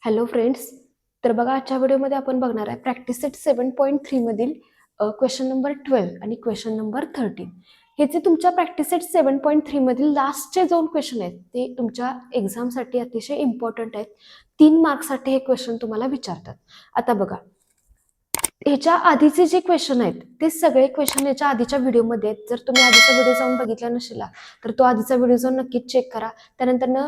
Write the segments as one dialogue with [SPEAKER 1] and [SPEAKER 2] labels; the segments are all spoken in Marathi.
[SPEAKER 1] Hello friends. तर बघा, आजच्या व्हिडिओमध्ये आपण बघणार आहे प्रॅक्टिस सेट 7.3 मधील क्वेश्चन नंबर 12 आणि क्वेश्चन नंबर 13. हे जे तुमच्या प्रॅक्टिस सेट 7.3 मधील लास्टचे 2 क्वेश्चन आहेत ते तुमच्या एक्झामसाठी अतिशय इम्पॉर्टंट आहेत. 3 मार्क्ससाठी हे क्वेश्चन तुम्हाला विचारतात. आता बघा, ह्याच्या आधीचे जे क्वेश्चन आहेत ते सगळे क्वेश्चन याच्या आधीच्या व्हिडिओमध्ये आहेत. जर तुम्ही आधीचा व्हिडिओ जाऊन बघितला नसेल तर तो आधीचा व्हिडिओ जाऊन नक्कीच चेक करा. त्यानंतर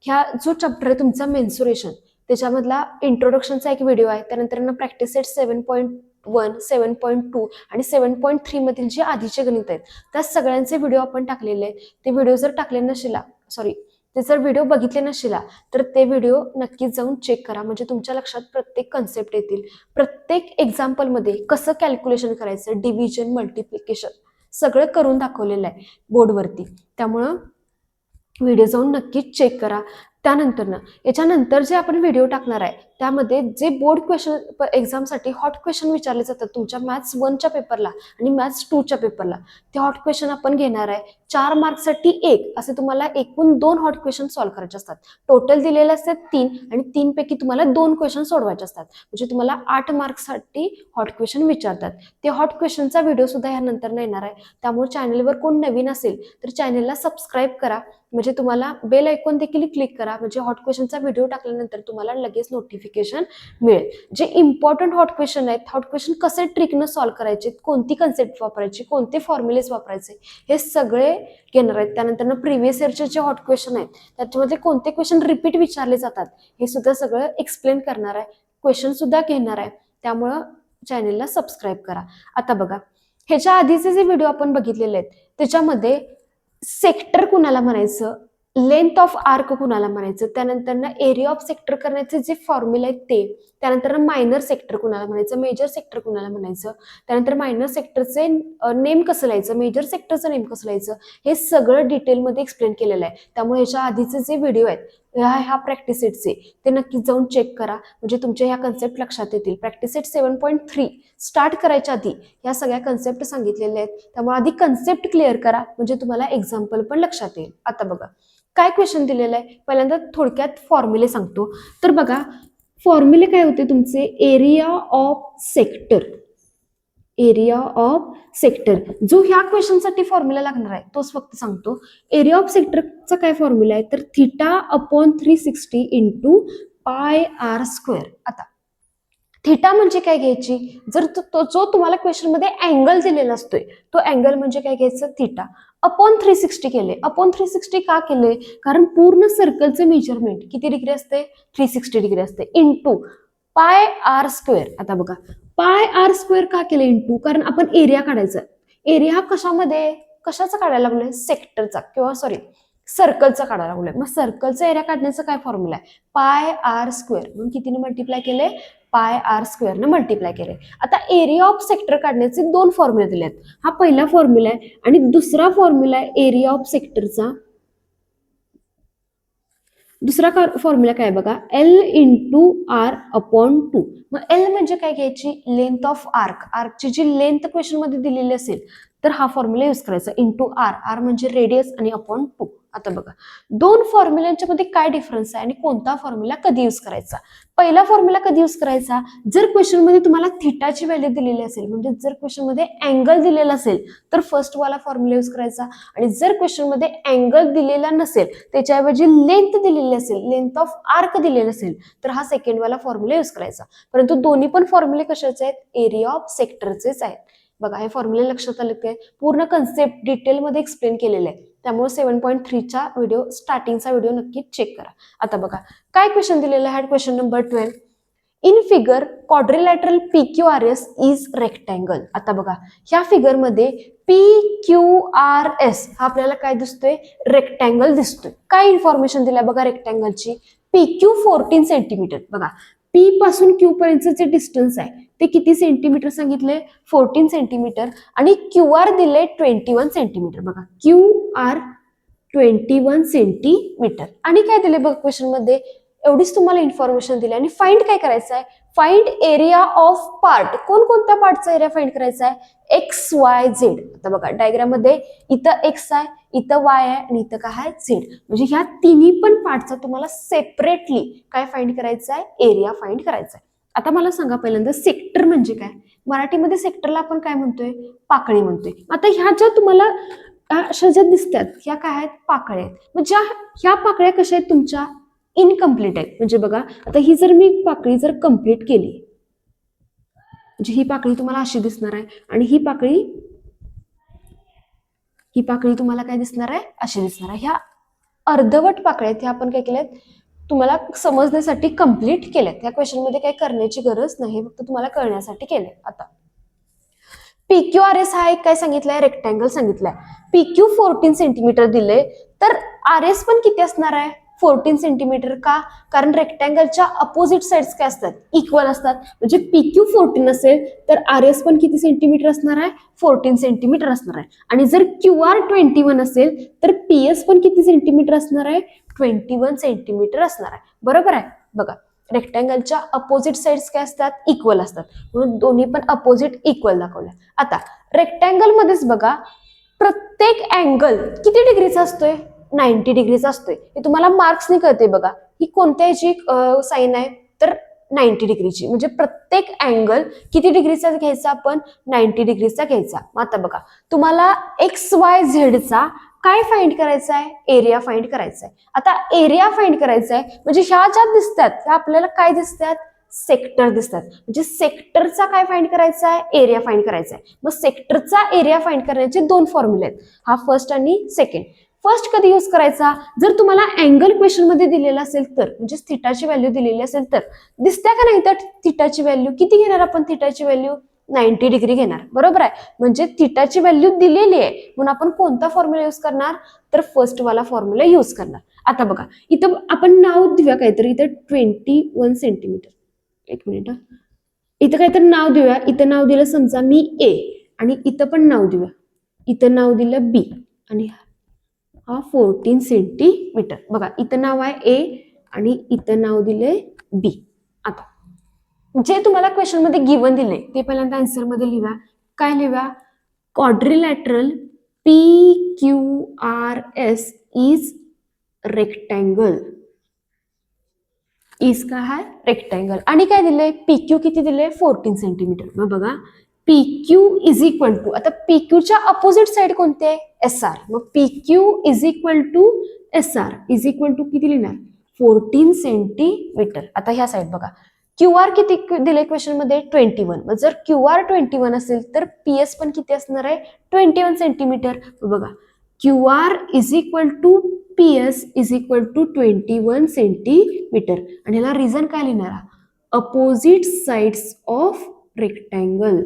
[SPEAKER 1] ह्या जो चॅप्टर आहे तुमचा मेन्सुरेशन, त्याच्यामधला इंट्रोडक्शनचा एक व्हिडिओ आहे. त्यानंतर प्रॅक्टिस सेट 7.1, 7.2 आणि 7.3 मधील जे आधीचे गणित आहेत त्या सगळ्यांचे व्हिडिओ आपण टाकलेले आहेत. ते व्हिडिओ जर टाकले नसेल, ते जर व्हिडिओ बघितले नसेल तर ते व्हिडिओ नक्कीच जाऊन चेक करा. म्हणजे तुमच्या लक्षात प्रत्येक कन्सेप्ट येतील. प्रत्येक एक्झाम्पल मध्ये कसं कॅल्क्युलेशन करायचं, डिव्हिजन, मल्टिप्लिकेशन सगळं करून दाखवलेलं आहे बोर्डवरती. त्यामुळं व्हिडिओ जाऊन नक्कीच चेक करा. याच्यानंतर जे आपण व्हिडिओ टाकणार आहे त्यामध्ये जे बोर्ड क्वेश्चन एक्झामसाठी हॉट क्वेश्चन विचारले जातात तुमच्या मॅथ्स 1च्या पेपरला आणि मॅथ्स 2च्या पेपरला, ते हॉट क्वेश्चन आपण घेणार आहे. 4 मार्क्ससाठी 1 असे तुम्हाला एकूण 2 हॉट क्वेश्चन सॉल्व्ह करायचे असतात. टोटल दिलेले असतात 3 आणि 3 पैकी तुम्हाला 2 क्वेश्चन सोडवायचे असतात. म्हणजे तुम्हाला 8 मार्क्ससाठी हॉट क्वेश्चन विचारतात. ते हॉट क्वेश्चनचा व्हिडिओ सुद्धा यानंतर येणार आहे. त्यामुळे चॅनलवर कोण नवीन असेल तर चॅनलला सबस्क्राईब करा. म्हणजे तुम्हाला बेल आयकॉन देखील क्लिक करा. म्हणजे हॉट क्वेश्चनचा व्हिडिओ टाकल्यानंतर तुम्हाला लगेच नोटिफिकेशन मिळेल. जे इम्पॉर्टंट हॉट क्वेश्चन आहेत, हॉट क्वेश्चन कसे ट्रिकनं सॉल्व्ह करायचे, कोणती कन्सेप्ट वापरायची, कोणते फॉर्म्युलेज वापरायचे, हे सगळे घेणार आहेत. त्यानंतर प्रिव्हियस इयरचे जे हॉट क्वेश्चन आहेत त्याच्यामध्ये कोणते क्वेश्चन रिपीट विचारले जातात हे सुद्धा सगळं एक्सप्लेन करणार आहे. क्वेश्चन सुद्धा घेणार आहे. त्यामुळं चॅनलला सबस्क्राईब करा. आता बघा, ह्याच्या आधीचे जे व्हिडिओ आपण बघितलेले आहेत त्याच्यामध्ये सेक्टर कुणाला म्हणायचं, लेंथ ऑफ आर्क कुणाला म्हणायचं, त्यानंतर एरिया ऑफ सेक्टर करण्याचे जे फॉर्म्युला आहेत ते, त्यानंतर मायनर सेक्टर कुणाला म्हणायचं, मेजर सेक्टर कुणाला म्हणायचं, त्यानंतर मायनर सेक्टरचे नेम कसं लिहायचं, मेजर सेक्टरचं नेम कसं लिहायचं, हे सगळं डिटेलमध्ये एक्सप्लेन केलेलं आहे. त्यामुळे ह्याच्या आधीचे जे व्हिडिओ आहेत ह्या प्रॅक्टिस सेटचे ते नक्कीच जाऊन चेक करा. म्हणजे तुमच्या ह्या कन्सेप्ट लक्षात येतील. प्रॅक्टिस सेट 7.3 स्टार्ट करायच्या आधी या सगळ्या कन्सेप्ट सांगितलेल्या आहेत. त्यामुळे आधी कन्सेप्ट क्लिअर करा म्हणजे तुम्हाला एक्झाम्पल पण लक्षात येईल. आता बघा काय क्वेश्चन दिलेलं आहे. पहिल्यांदा थोडक्यात फॉर्म्युले सांगतो. तर बघा, फॉर्म्युले काय होते तुमचे, area of sector, area of sector जो ह्या क्वेश्चनसाठी फॉर्म्युला लागणार आहे तोच फक्त सांगतो. एरिया ऑफ सेक्टरचा काय फॉर्म्युला आहे तर θ/360 इंटू पाय आर स्क्वेअर. आता थिटा म्हणजे काय घ्यायची, जर जो तुम्हाला क्वेश्चन मध्ये अँगल दिलेला असतोय तो अँगल म्हणजे काय घ्यायचं, थिटा. अपॉन 360 केले. अपॉन 360 का केले, कारण पूर्ण सर्कलचं मेजरमेंट किती डिग्री असते, 360 डिग्री असते. Into pi R square. आता बघा, पाय आर स्क्वेअर का केले इंटू, कारण आपण एरिया काढायचा. एरिया कशाचा काढायला लागलोय, सेक्टरचा किंवा सर्कलचा काढायला लागलोय. मग सर्कलचा एरिया काढण्याचा काय फॉर्म्युला आहे, पाय आर स्क्वेअर. मग कितीने मल्टिप्लाय केले, पाय आर स्क्वेअर ने मल्टिप्लाय केले. आता एरिया ऑफ सेक्टर काढण्याचे 2 फॉर्म्युले दिले आहेत. हा पहिला फॉर्म्युला आहे आणि दुसरा फॉर्म्युला आहे एरिया ऑफ सेक्टरचा. दुसरा फॉर्म्युला काय बघा, एल इंटू आर अपॉन 2. मग एल म्हणजे काय घ्यायची, लेंथ ऑफ आर्क. आर्कची जी लेंथ क्वेश्चन मध्ये दिलेली असेल तर हा फॉर्म्युला यूज करायचा. इंटू आर, आर म्हणजे रेडियस आणि अपॉन 2. आता बघा 2 फॉर्म्युलांच्या मध्ये काय डिफरन्स आहे आणि कोणता फॉर्म्युला कधी यूज करायचा. पहिला फॉर्म्युला कधी यूज करायचा, जर क्वेश्चन मध्ये तुम्हाला थिटाची व्हॅल्यू दिलेली असेल, म्हणजे जर क्वेश्चन मध्ये अँगल दिलेला असेल तर फर्स्ट वाला फॉर्म्युला यूज करायचा. आणि जर क्वेश्चन मध्ये अँगल दिलेला नसेल, त्याच्याऐवजी लेंथ दिलेली असेल, लेंथ ऑफ आर्क दिलेला असेल तर हा सेकंड वाला फॉर्म्युला यूज करायचा. परंतु दोन्ही पण फॉर्म्युले कशाचे आहेत, एरिया ऑफ सेक्टरचेच आहेत. बघा हे फॉर्म्युले लक्षात आले काय, पूर्ण कन्सेप्ट डिटेलमध्ये एक्सप्लेन केलेले आहे. त्यामुळे 7.3चा व्हिडिओ, स्टार्टिंगचा व्हिडिओ नक्कीच चेक करा. आता बघा काय क्वेश्चन दिलेला आहे, question number 12. In figure quadrilateral PQRS is rectangle. आता बघा ह्या फिगर मध्ये PQRS हा आपल्याला काय दिसतोय, रेक्टँगल दिसतोय. काय इन्फॉर्मेशन दिल्या बघा रेक्टँगलची, PQ 14 सेंटीमीटर. बघा P पासून Q पर्यंतचे जे डिस्टन्स आहे ते किती सेंटीमीटर सांगितले, 14 सेंटीमीटर. आणि QR दिले 21 सेंटीमीटर. बघा QR 21 सेंटीमीटर. आणि काय दिले बघा क्वेश्चन मध्ये, एवढीच तुम्हाला इन्फॉर्मेशन दिली. आणि फाइंड काय करायचं आहे, फाइंड एरिया ऑफ पार्ट. कोणकोणत्या पार्टचा एरिया फाइंड करायचा आहे, एक्स वाय झेड. आता बघा डायग्राम मध्ये इथं एक्स आहे, इथं वाय आहे आणि इथं काय आहे झेड. म्हणजे ह्या तिन्ही पण पार्टचा तुम्हाला सेपरेटली काय फाइंड करायचं आहे, एरिया फाइंड करायचा आहे. आता मला सांगा पहिल्यांदा सेक्टर म्हणजे काय. मराठीमध्ये सेक्टरला आपण काय म्हणतोय, पाकळी म्हणतोय. आता ह्या ज्या तुम्हाला अशा ज्या दिसतात ह्या काय आहेत, पाकळ्या आहेत. मग ज्या ह्या पाकळ्या कशा आहेत, तुमच्या इनकम्प्लीट आहेत. म्हणजे बघा आता ही जर मी पाकळी जर कंप्लीट केली, म्हणजे ही पाकळी तुम्हाला अशी दिसणार आहे आणि ही पाकळी तुम्हाला काय दिसणार आहे, अशी दिसणार आहे. ह्या अर्धवट पाकळ्या आहेत, ह्या आपण काय केल्यात, तुम्हाला समजण्यासाठी कंप्लीट केल्यात. त्या क्वेश्चन मध्ये काही करण्याची गरज नाही, फक्त तुम्हाला कळण्यासाठी केलंय. आता PQRS हा एक काय सांगितलंय, रेक्टँगल सांगितलाय. PQ 14 सेंटीमीटर दिले, तर RS पण किती असणार आहे, 14 सेंटीमीटर. का, कारण रेक्टँगलच्या अपोजिट साइड्स काय असतात, इक्वल असतात. म्हणजे PQ 14 असेल तर RS पण किती सेंटीमीटर असणार आहे, 14 सेंटीमीटर असणार आहे. आणि जर QR 21 असेल तर PS पण किती सेंटीमीटर असणार आहे, 21 सेंटीमीटर असणार आहे. बरोबर आहे. बघा रेक्टँगलच्या अपोजिट साइड्स काय असतात, इक्वल असतात, म्हणून दोन्ही पण अपोजिट इक्वल दाखवल्या. आता रेक्टँगल मध्येच बघा प्रत्येक अँगल किती डिग्रीचा असतोय, 90 डिग्रीचा असतोय. हे तुम्हाला मार्क्सने कळते. बघा ही कोणत्या याची साईन आहे, तर 90 डिग्रीची. म्हणजे प्रत्येक अँगल किती डिग्रीचा घ्यायचा, आपण 90 डिग्रीचा घ्यायचा. आता बघा तुम्हाला एक्स वाय झेडचा काय फाइंड करायचा आहे, एरिया फाइंड करायचा आहे. आता एरिया फाइंड करायचा आहे म्हणजे ह्या ज्या दिसतात ह्या आपल्याला काय दिसतात, सेक्टर दिसतात. म्हणजे सेक्टरचा काय फाइंड करायचा आहे, एरिया फाइंड करायचा आहे. मग सेक्टरचा एरिया फाइंड करण्याचे दोन फॉर्म्युले आहेत, हा फर्स्ट आणि सेकंड. फर्स्ट कधी यूज करायचा, जर तुम्हाला अँगल क्वेश्चन मध्ये दिलेला असेल तर, म्हणजे थिटाची व्हॅल्यू दिलेली असेल तर, दिसत्या का नाही तर थिटाची व्हॅल्यू किती घेणार आपण, थिटाची व्हॅल्यू 90 डिग्री घेणार. बरोबर आहे. म्हणजे थिटाची व्हॅल्यू दिलेली आहे म्हणून आपण कोणता फॉर्म्युला यूज करणार, तर फर्स्ट वाला फॉर्म्युला यूज करणार. आता बघा इथं आपण नाव देऊया काहीतरी, इथं 21 सेंटीमीटर. एक मिनिट, इथं काहीतरी नाव देऊया. इथं नाव दिलं समजा मी ए, आणि इथं पण नाव देऊया, इथं नाव दिलं बी, आणि हा 14 सेंटीमीटर. बघा इथं नाव आहे ए आणि इथं नाव दिलंय बी. आता जे तुम्हाला क्वेश्चन मध्ये गिवन दिले ते पहिल्यांदा आन्सर मध्ये लिहा. काय लिहा, quadrilateral PQRS is rectangle. Is काय आहे, रेक्टँगल. आणि काय दिलंय, PQ किती दिलंय, 14 सेंटीमीटर. मग बघा PQ इज इक्वल टू, आता PQच्या अपोजिट साइड कोणते आहे, SR. मग PQ is equal to SR is equal to किती लिहिणार, 14 सेंटीमीटर. आता ह्या साइड बघा QR किती दिले क्वेश्चन मध्ये, 21. मग जर QR 21 असेल तर PS पण किती असणार आहे, 21 सेंटीमीटर. बघा QR is equal to PS is equal to 21 centimetre. आणि ह्याला रिझन काय लिहिणार, opposite sides of rectangle.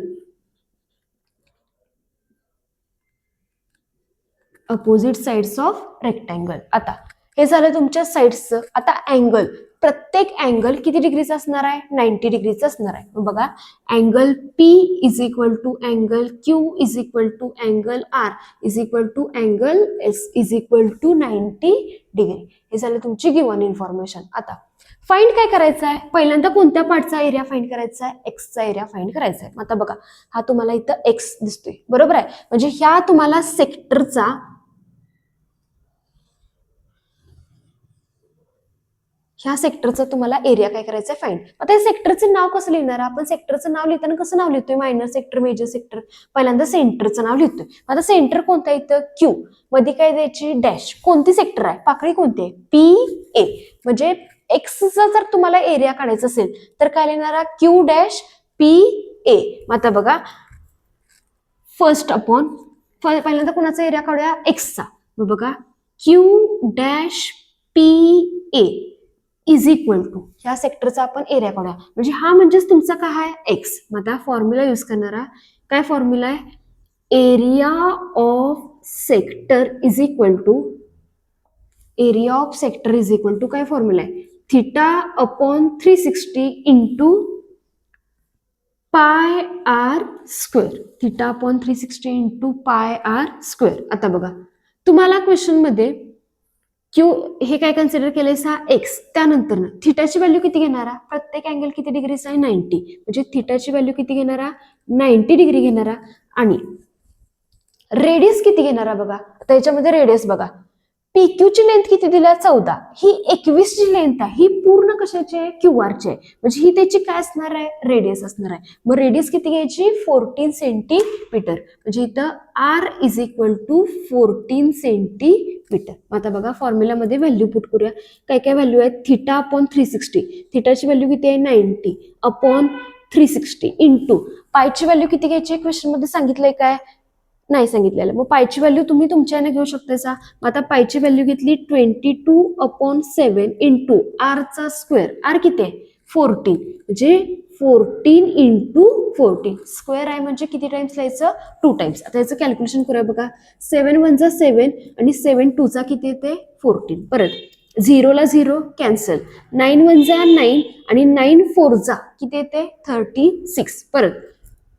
[SPEAKER 1] Opposite sides of rectangle. आता हे झालं तुमच्या साइड्सचं. आता अँगल, प्रत्येक अँगल किती डिग्रीचा असणार आहे, 90 डिग्रीचा असणार आहे. बघा angle P is equal to angle Q is equal to angle R is equal to angle S is equal to 90 degree. हे झालं तुमची गिवन इन्फॉर्मेशन. आता फाइंड काय करायचं आहे, पहिल्यांदा कोणत्या पार्टचा एरिया फाइंड करायचा आहे, एक्सचा एरिया फाइंड करायचा आहे. आता बघा हा तुम्हाला इथं एक्स दिसतोय, बरोबर आहे. म्हणजे ह्या तुम्हाला सेक्टरचा, ह्या सेक्टरचं तुम्हाला एरिया काय करायचं आहे, फाइंड. आता या सेक्टरचं नाव कसं लिहिणार, आपण सेक्टरचं नाव लिहिताना कसं नाव लिहितोय, मायनर सेक्टर, मेजर सेक्टर. पहिल्यांदा सेंटरचं नाव लिहितोय. आता सेंटर कोणतं आहे इथं, Q. मध्ये काय द्यायची, डॅश. कोणती सेक्टर आहे, पाकळी कोणती आहे, PA. म्हणजे एक्सचा जर तुम्हाला एरिया काढायचा असेल तर काय लिहिणार, Q डॅश PA. आता बघा फर्स्ट अपॉन, पहिल्यांदा कोणाचा एरिया काढूया, एक्सचा. मग बघा Q dash PA is equal to, ह्या सेक्टरचा आपण एरिया काढूया. म्हणजे हा म्हणजेच तुमचा काय आहे, एक्स. मग आता फॉर्म्युला यूज करणारा काय फॉर्म्युला आहे, area of sector is equal to, area of sector is equal to काय फॉर्म्युला आहे, theta upon 360 into pi R square. Theta upon 360 into pi R square. आता बघा तुम्हाला क्वेश्चन मध्ये क्यू हे काय कन्सिडर केलंय सा एक्स. त्यानंतर थिटाची व्हॅल्यू किती घेणारा, प्रत्येक अँगल किती डिग्रीचा आहे 90, म्हणजे थिटाची व्हॅल्यू किती घेणारा 90 डिग्री घेणारा. आणि रेडियस किती घेणारा बघा, आता याच्यामध्ये रेडियस बघा, PQ ची लेंथ किती दिल्या 14, ही 21 ची लेंथ आहे, ही पूर्ण कशाची आहे QR ची आहे, म्हणजे ही त्याची काय असणार आहे रेडियस असणार आहे. मग रेडियस किती घ्यायची 14 सेंटीमीटर, म्हणजे इथं R is equal to 14 centimetre. आता बघा फॉर्म्युलामध्ये व्हॅल्यू पुट करूया. काय काय व्हॅल्यू आहेत, थिटा अपॉन 360, थिटाची व्हॅल्यू किती आहे 90 अपॉन 360 इंटू पायची व्हॅल्यू किती घ्यायची क्वेश्चन मध्ये सांगितलंय काय नाही सांगितलेलं. मग पायची व्हॅल्यू तुम्ही तुमच्याने घेऊ शकता. मग आता पायची व्हॅल्यू घेतली 22/7 इंटू आर चा स्क्वेअर, आर किती आहे 14, म्हणजे 14 इंटू 14 स्क्वेअर आहे म्हणजे किती टाइम्स लिहायचं 2 टाइम्स. आता याचं कॅल्क्युलेशन करूया बघा, 7 1 जा 7 आणि 7 2 चा किती येते 14. परत 0 ला 0 कॅन्सल, 9 1 जा 9 आणि 9 4 जा किती येते 36. परत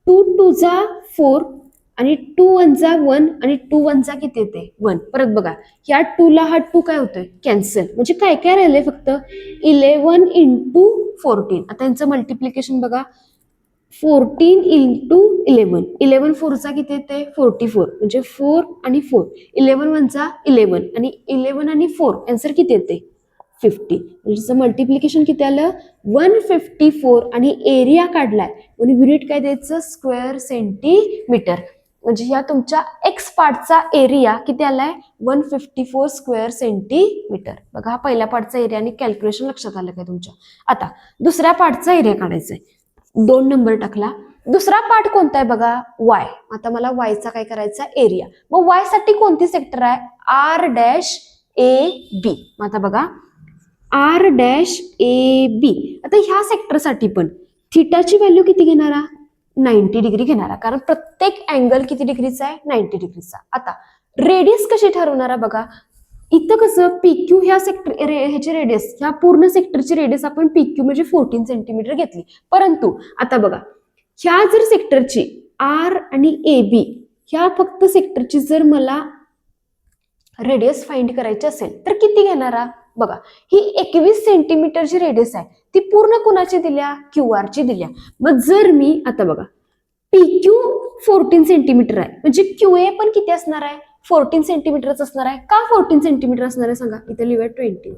[SPEAKER 1] 2 2 जा 4 आणि 2 1 जा 1 आणि 2 1 जा किती येते 1. परत बघा ह्या 2 ला हा 2 काय होतोय कॅन्सल, म्हणजे काय काय राहिलंय फक्त 11 इंटू 14. आता यांचं मल्टिप्लिकेशन बघा, 14 इंटू 11, 11 4 चा किती येते 44, म्हणजे 4 आणि 4, 11 1 जा 11 आणि 11 आणि 4 आन्सर किती येते 50. म्हणजे मल्टिप्लिकेशन किती आलं 154 आणि एरिया काढलाय म्हणून युनिट काय द्यायचं स्क्वेअर सेंटीमीटर. म्हणजे या तुमच्या एक्स पार्टचा एरिया किती आलाय 154 स्क्वेअर सेंटीमीटर. बघा हा पहिल्या पार्टचा एरिया आणि कॅल्क्युलेशन लक्षात आलं काय तुमच्या. आता दुसऱ्या पार्टचा एरिया काढायचा आहे, 2 नंबर टाकला. दुसरा पार्ट कोणता आहे बघा वाय. आता मला वायचा काय करायचा एरिया. मग वाय साठी कोणती सेक्टर आहे R-AB. आता बघा R-AB. आता ह्या सेक्टरसाठी पण थिटाची व्हॅल्यू किती घेणारा 90 डिग्री घेणारा, कारण प्रत्येक अँगल किती डिग्रीचा आहे 90 डिग्रीचा. आता रेडियस कशी ठरवणारा बघा, इथं कसं PQ ह्या सेक्टर ह्याची रेडियस, ह्या पूर्ण सेक्टरची रेडियस आपण PQ म्हणजे 14 सेंटीमीटर घेतली. परंतु आता बघा ह्या जर सेक्टरची R आणि AB ह्या फक्त सेक्टरची जर मला रेडियस फाइंड करायची असेल तर किती घेणारा बघा, ही 21 सेंटीमीटरची रेडियस आहे, ती पूर्ण कुणाची दिल्या QR ची दिल्या. मग जर मी आता बघा PQ 14 सेंटीमीटर आहे, म्हणजे QA पण किती असणार आहे 14 सेंटीमीटरच असणार आहे. का 14 सेंटीमीटर असणार आहे सांगा, इथे लिहूया 20.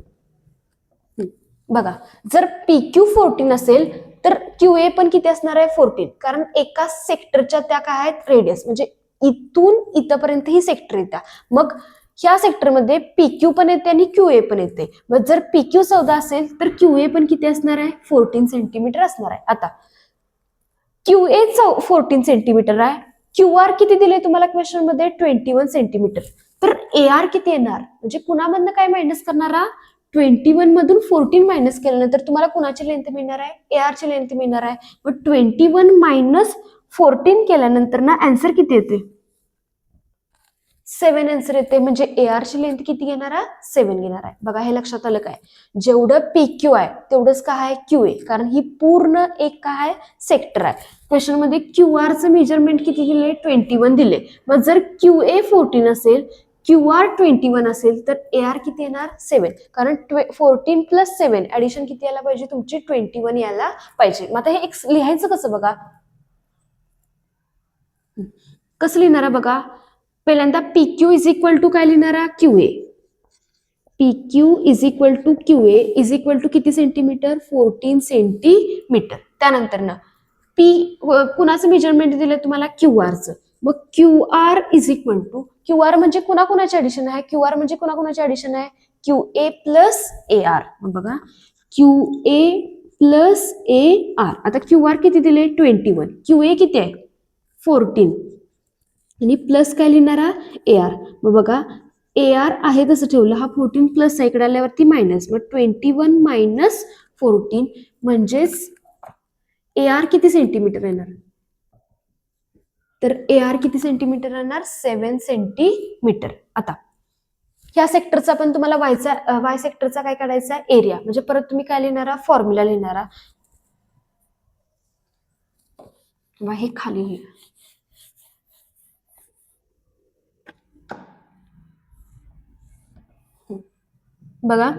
[SPEAKER 1] बघा जर PQ 14 असेल तर QA पण किती असणार आहे 14, कारण एका सेक्टरच्या त्या काय आहेत रेडियस, म्हणजे इथून इथपर्यंत ही सेक्टर येत्या. मग ह्या सेक्टरमध्ये PQ पण येते आणि QA पण येते. मग जर PQ 14 असेल तर QA पण किती असणार आहे 14 सेंटीमीटर असणार आहे. आता QA 14 सेंटीमीटर आहे, QR किती दिले तुम्हाला क्वेश्चन मध्ये 21 सेंटीमीटर. तर AR किती येणार, म्हणजे कुणामधनं काय मायनस करणारा 21 मधून 14 मायनस केल्यानंतर तुम्हाला कुणाची लेंथ मिळणार आहे AR ची लेंथ मिळणार आहे. मग 21 मायनस 14 केल्यानंतर ना आन्सर किती येते 7 आन्सर येते. म्हणजे AR ची लेंथ किती घेणार आहे 7 घेणार आहे. बघा हे लक्षात आलं काय, जेवढं PQ आहे तेवढंच काय आहे QA, कारण ही पूर्ण एक काय आहे सेक्टर आहे. क्वेश्चन मध्ये QR चं मेजरमेंट किती दिले 21 दिले. मग जर QA 14 असेल QR 21 असेल तर AR किती येणार 7, कारण 14 प्लस 7 ऍडिशन किती यायला पाहिजे तुमची 21 यायला पाहिजे. मग आता हे लिहायचं कसं बघा, कसं लिहिणार बघा, पहिल्यांदा PQ इज इक्वल टू काय लिहिणारा QA, PQ is equal to QA is equal to किती सेंटीमीटर 14 सेंटीमीटर. त्यानंतर ना कुणाचं मेजरमेंट दिलं तुम्हाला QRचं. मग QR is equal to QR म्हणजे कुणाकुणाचे ऍडिशन आहे, QR म्हणजे कुणाकुणाचे ऍडिशन आहे QA प्लस AR. मग बघा QA प्लस AR. आता QR किती दिले 21, QA किती आहे 14 आणि प्लस काय लिहिणारा AR. मग बघा AR आहे तसं ठेवलं, हा 14 प्लस इकडे आल्यावरती मायनस, मग 21 मायनस 14 म्हणजेच AR किती सेंटीमीटर येणार, तर AR किती सेंटीमीटर येणार 7 सेंटीमीटर. आता ह्या सेक्टरचा पण तुम्हाला वाय सेक्टरचा काय काढायचा एरिया, म्हणजे परत तुम्ही काय लिहिणारा फॉर्म्युला लिहिणारा, हे खाली लिहिणार बघा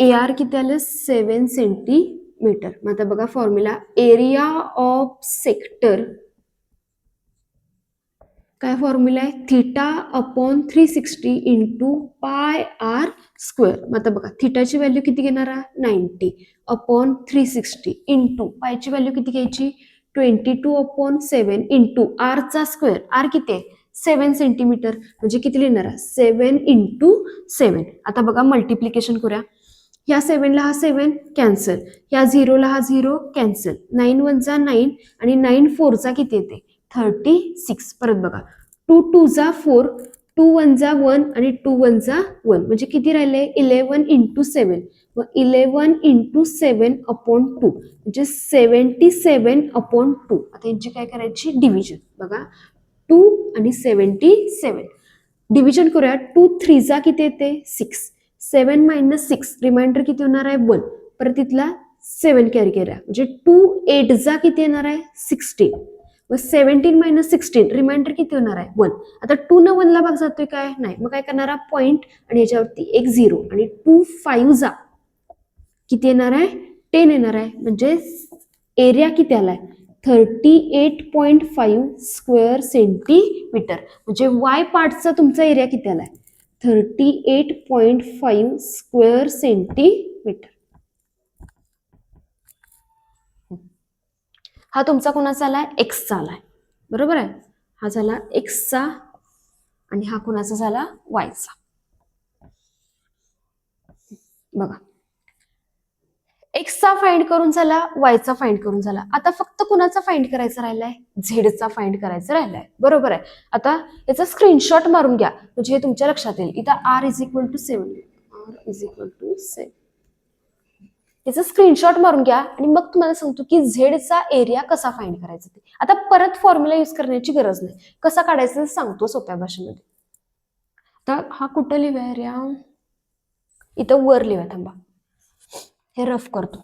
[SPEAKER 1] AR किती आलं 7 सेंटीमीटर. मग आता बघा फॉर्म्युला एरिया ऑफ सेक्टर काय फॉर्म्युला आहे theta upon 360 into pi R square. मग आता बघा थीटाची व्हॅल्यू किती घेणार 90 अपॉन 360 इंटू पायची व्हॅल्यू किती घ्यायची 22 अपॉन 7 इंटू आरचा स्क्वेअर. आर किती आहे 7 सेंटीमीटर म्हणजे किती लिहिणार 7 इंटू 7. आता बघा मल्टिप्लिकेशन करूया. ह्या 7 ला हा 7 कॅन्सल, ह्या 0 ला हा 0 कॅन्सल, 9 1 जा 9 आणि 9 4 चा किती येते 36. परत बघा 2 2 जा 4, 2 1 जा 1 आणि 2 1 जा 1 म्हणजे किती राहिले 11 इंटू 7. मग 11 इंटू 7 अपॉन 2 म्हणजे 77 अपॉन 2. आता यांची काय करायची डिव्हिजन. बघा 2 आणि 77 डिव्हिजन करूया. 2 3 जा किती येते 6, 7 मायनस 6 रिमाइंडर किती होणार आहे 1. परत तिथला 7 कॅरी करूया म्हणजे 2 8 जा किती येणार आहे 16. मग 17 मायनस 16 रिमाइंडर किती होणार आहे 1. आता 2 न 1 ला भाग जातोय काय नाही. मग काय करणार पॉइंट आणि याच्यावरती एक 0 आणि 2 5 जा किती येणार आहे 10 येणार आहे. म्हणजे एरिया किती आलाय 38.5 स्क्वेअर सेंटीमीटर. म्हणजे वाय पार्टचा तुमचा एरिया किती आलाय 38.5 स्क्वेअर सेंटीमीटर. हा तुमचा कोणाचा आलाय एक्सचा आलाय बरोबर आहे. हा झाला एक्सचा आणि हा कोणाचा झाला वायचा. बघा एक्सचा फाइंड करून झाला वायचा फाइंड करून झाला. आता फक्त कुणाचा फाइंड करायचा राहिलाय झेडचा फाइंड करायचा राहिलाय बरोबर आहे. आता याचा स्क्रीनशॉट मारून घ्या म्हणजे हे तुमच्या लक्षात येईल. इथं R = 7 R = 7 याचा स्क्रीनशॉट मारून घ्या आणि मग तुम्हाला सांगतो की झेडचा एरिया कसा फाइंड करायचा ते. आता परत फॉर्म्युला यूज करण्याची गरज नाही, कसा काढायचा सांगतो सोप्या भाषेमध्ये. आता हा कुठं लिहूया एरिया इथं वर लिहूया. थांबा हे रफ करतो.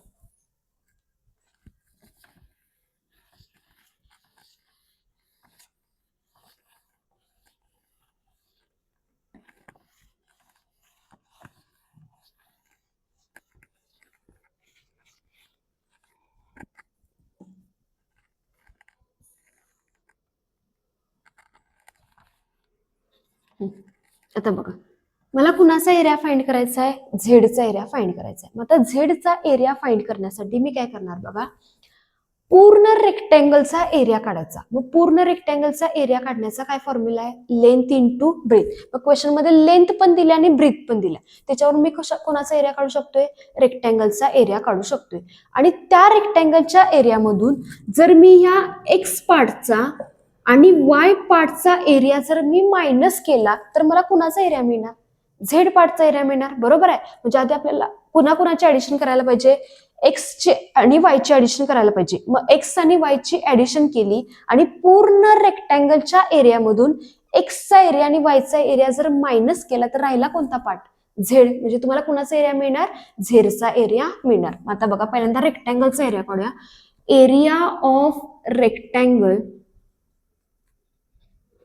[SPEAKER 1] आता बघा मला कुणाचा एरिया फाइंड करायचा आहे झेडचा एरिया फाइंड करायचा आहे. मग आता झेडचा एरिया फाइंड करण्यासाठी मी काय करणार बघा पूर्ण रेक्टँगलचा एरिया काढायचा. मग पूर्ण रेक्टँगलचा एरिया काढण्याचा काय फॉर्म्युला आहे लेंथ इंटू ब्रेथ. मग क्वेश्चन मध्ये लेंथ पण दिली आणि ब्रेथ पण दिल्या त्याच्यावर मी कोणाचा एरिया काढू शकतोय रेक्टँगलचा एरिया काढू शकतोय. आणि त्या रेक्टँगलच्या एरियामधून जर मी ह्या एक्स पार्टचा आणि वाय पार्टचा एरिया जर मी मायनस केला तर मला कुणाचा एरिया मिळणार झेड पार्टचा एरिया मिळणार बरोबर आहे. म्हणजे आधी आपल्याला कुणाकुणाची ऍडिशन करायला पाहिजे एक्सचे आणि वायची ऍडिशन करायला पाहिजे. मग एक्स आणि वायची ऍडिशन केली आणि पूर्ण रेक्टँगलच्या एरियामधून एक्सचा एरिया आणि वायचा एरिया जर मायनस केला तर राहिला कोणता पार्ट झेड. म्हणजे तुम्हाला कुणाचा एरिया मिळणार झेडचा एरिया मिळणार. आता बघा पहिल्यांदा रेक्टँगलचा एरिया काढूया. एरिया ऑफ रेक्टँगल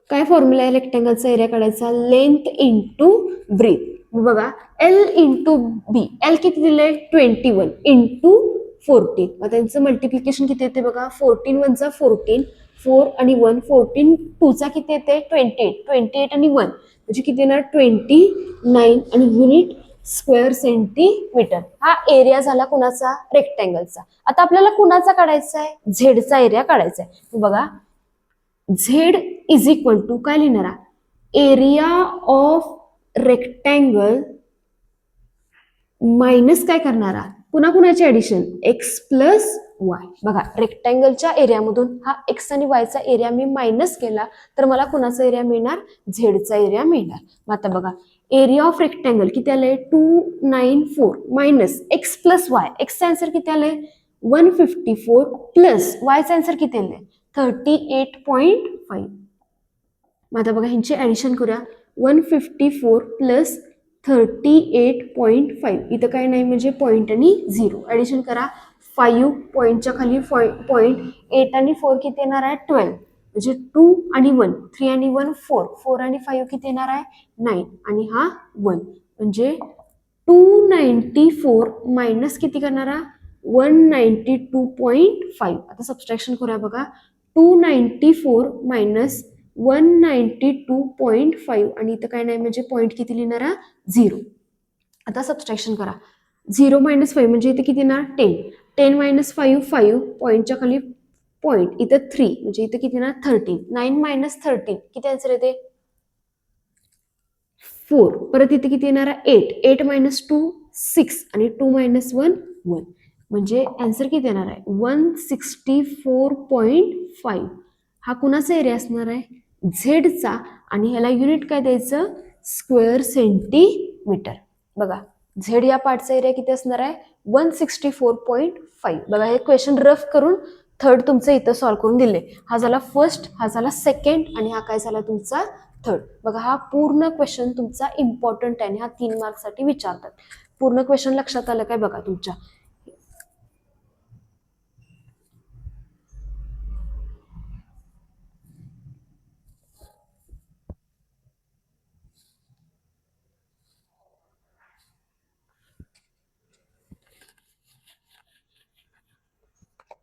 [SPEAKER 1] काय फॉर्म्युला आहे रेक्टँगलचा एरिया काढायचा लेंथ इंटू ब्रेथ. बघा L इंटू बी. L किती दिलंय 21 इंटू 14. मग त्यांचं मल्टिप्लिकेशन किती येते बघा 14 1 चा 14 4 आणि 1 14 2 चा किती येते 28 28 आणि 1 म्हणजे किती येणार 29 आणि युनिट स्क्वेअर सेंटीमीटर. हा एरिया झाला कुणाचा रेक्टँगलचा. आता आपल्याला कुणाचा काढायचा आहे झेडचा एरिया काढायचा आहे. बघा झेड इज इक्वल टू काय लिहिणार एरिया ऑफ रेक्टँगल मायनस काय करणारा पुन्हा कुणाची ऍडिशन एक्स प्लस वाय. बघा रेक्टँगलच्या एरियामधून हा एक्स आणि वायचा एरिया मी मायनस केला तर मला कुणाचा एरिया मिळणार झेडचा एरिया मिळणार. मग आता बघा एरिया ऑफ रेक्टँगल किती आलंय 294 मायनस एक्स प्लस वाय. एक्सचा आन्सर किती आलंय 154 प्लस वायचा आन्सर किती आलंय 38.5. मग आता बघा ह्यांची ऍडिशन करूया 154 प्लस 38.5 इथं काय नाही म्हणजे पॉईंट आणि 0 ऍडिशन करा. 5 पॉईंटच्या खाली पॉईंट 8 आणि 4 किती येणार आहे 12 म्हणजे 2 आणि 1 3 आणि 1 4 4 आणि 5 किती येणार आहे 9 आणि हा 1 म्हणजे 294 मायनस किती करणारा 192.5. आता सबस्ट्रॅक्शन करूया बघा. 294 मायनस 192.5 आणि इथं काय नाही म्हणजे पॉईंट किती लिहिणारा 0. आता सबस्ट्रॅक्शन करा. 0 मायनस 5 म्हणजे इथे किती येणार 10. 10 मायनस 5 5 पॉईंटच्या खाली पॉईंट इथं 3 म्हणजे इथं किती येणार 13. 9 मायनस 13 किती आन्सर येते 4. परत इथे किती येणार 8. 8 मायनस 2 6 आणि 2 मायनस 1 1 म्हणजे आन्सर किती येणार आहे 164.5. हा कुणाचा एरिया असणार आहे झेडचा आणि ह्याला युनिट काय द्यायचं स्क्वेअर सेंटीमीटर. बघा झेड या पार्टचा एरिया किती असणार आहे 164.5. बघा हे क्वेश्चन रफ करून थर्ड तुमचं इथं सॉल्व्ह करून दिले. हा झाला फर्स्ट, हा झाला सेकंड आणि हा काय झाला तुमचा थर्ड. बघा हा पूर्ण क्वेश्चन तुमचा इम्पॉर्टंट आहे आणि हा 3 मार्क्ससाठी विचारतात. पूर्ण क्वेश्चन लक्षात आलं काय बघा तुमच्या.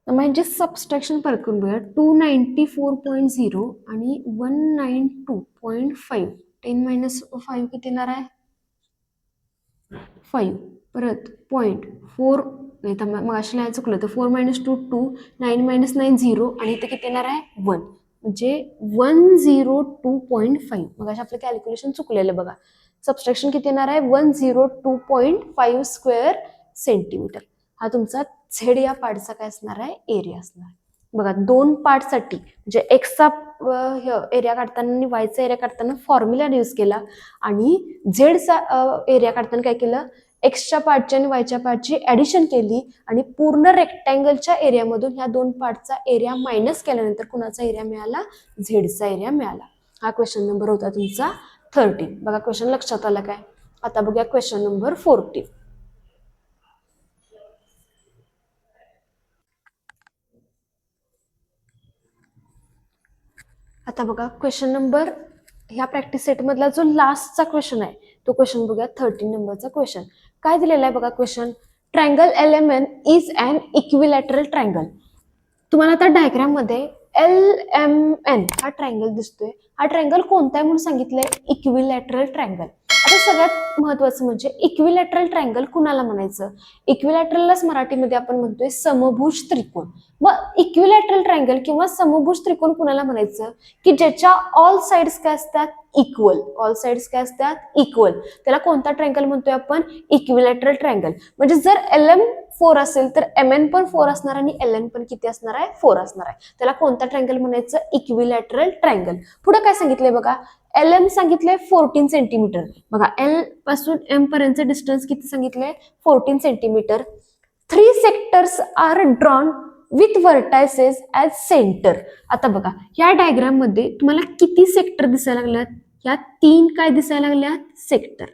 [SPEAKER 1] म्हणजे सबस्ट्रॅक्शन परत करून बघूया. 294.0 आणि 192.5. 10 मायनस 5 किती येणार आहे 5. परत पॉईंट 4 नाही तर मग अशी लिहायचं चुकलं तर 4 मायनस 2 2 9 मायनस 9 0 आणि इथे किती येणार आहे 1 म्हणजे 102.5. मग अशा आपलं कॅल्क्युलेशन चुकलेलं बघा. सबस्ट्रॅक्शन किती येणार आहे 102.5 स्क्वेअर सेंटीमीटर. हा तुमचा झेड या पार्टचा काय असणार आहे एरिया असणार. बघा दोन पार्टसाठी म्हणजे एक्सचा एरिया काढताना आणि वायचा एरिया काढताना फॉर्म्युला यूज केला आणि झेडचा एरिया काढताना काय केलं एक्सच्या पार्टची आणि वायच्या पार्टची ऍडिशन केली आणि पूर्ण रेक्टँगलच्या एरियामधून ह्या दोन पार्टचा एरिया मायनस केल्यानंतर कुणाचा एरिया मिळाला झेडचा एरिया मिळाला. हा क्वेश्चन नंबर होता तुमचा 13. बघा क्वेश्चन लक्षात आला काय. आता बघूया क्वेश्चन नंबर 14. आता बघा क्वेश्चन नंबर ह्या प्रॅक्टिस सेट मधला जो लास्टचा क्वेश्चन आहे तो क्वेश्चन बघूया 13 नंबरचा क्वेश्चन. काय दिलेला आहे बघा question. Triangle LMN is an equilateral triangle. तुम्हाला आता डायग्राम मध्ये LMN हा ट्रायंगल दिसतोय. हा ट्रायंगल कोणता आहे म्हणून सांगितलंय इक्विलॅटरल ट्रायंगल. आता सगळ्यात महत्वाचं म्हणजे इक्विलॅटरल ट्रायंगल कुणाला म्हणायचं. इक्विलॅटरलच मराठीमध्ये आपण म्हणतोय समभुज त्रिकोण. मग इक्विलॅटरल ट्रायंगल किंवा समभुज त्रिकोण कुणाला म्हणायचं की ज्याच्या ऑल साइड्स काय असतात इक्वल. ऑल साइड्स काय असतात इक्वल. त्याला कोणता ट्रायंगल म्हणतोय आपण इक्विलॅटरल ट्रायंगल. म्हणजे जर LM 4 असेल तर MN पण 4 असणार आणि LN पण किती असणार आहे 4 असणार आहे. त्याला कोणता ट्रायंगल म्हणायचं इक्विलॅटरल ट्रायंगल. पुढे काय सांगितलंय बघा LM सांगितलंय 14 सेंटीमीटर. बघा L पासून M पर्यंतचं डिस्टन्स किती सांगितलंय 14 centimetre. 3 sectors are drawn with vertices as centre. आता बघा या डायग्राम मध्ये तुम्हाला किती सेक्टर दिसायला लागल्यात. या 3 काय दिसायला लागल्यात सेक्टर.